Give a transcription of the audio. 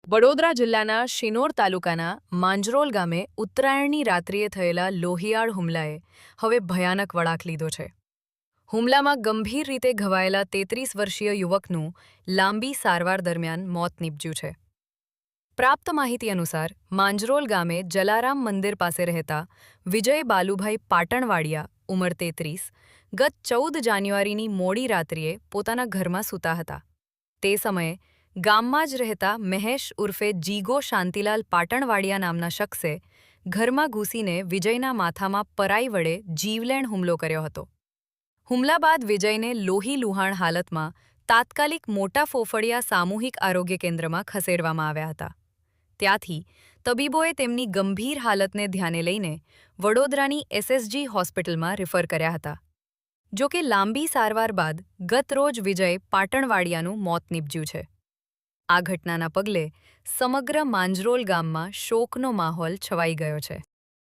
વડોદરા જિલ્લાના શિનોર તાલુકાના માંજરોલ ગામે ઉત્તરાયણની રાત્રિએ થયેલા લોહિયાળ હુમલાએ હવે ભયાનક વળાંક લીધો છે. હુમલામાં ગંભીર રીતે ઘવાયેલા 33 વર્ષીય યુવકનું લાંબી સારવાર દરમિયાન મોત નીપજ્યું છે. પ્રાપ્ત માહિતી અનુસાર માંજરોલ ગામે જલારામ મંદિર પાસે રહેતા વિજય બાલુભાઈ પાટણવાડિયા ઉંમર 33 ગત 14 જાન્યુઆરીની મોડી રાત્રિએ પોતાના ઘરમાં સૂતા હતા. તે સમયે ગામમાં જ રહેતા મહેશ ઉર્ફે જીગો શાંતિલાલ પાટણવાડિયા નામના શખ્સે ઘરમાં ઘૂસીને વિજયના માથામાં પરાઈ વડે જીવલેણ હુમલો કર્યો હતો. હુમલા બાદ વિજયને લોહી લુહાણ હાલતમાં તાત્કાલિક મોટા ફોફડિયા સામૂહિક આરોગ્ય કેન્દ્રમાં ખસેડવામાં આવ્યા હતા. ત્યાંથી તબીબોએ તેમની ગંભીર હાલતને ધ્યાને લઈને વડોદરાની SSG હોસ્પિટલમાં રિફર કર્યા હતા. જોકે લાંબી સારવાર બાદ ગત રોજ વિજય પાટણવાડિયાનું મોત નીપજ્યું છે. આ ઘટનાના પગલે સમગ્ર માંજરોલ ગામમાં શોકનો માહોલ છવાઈ ગયો છે.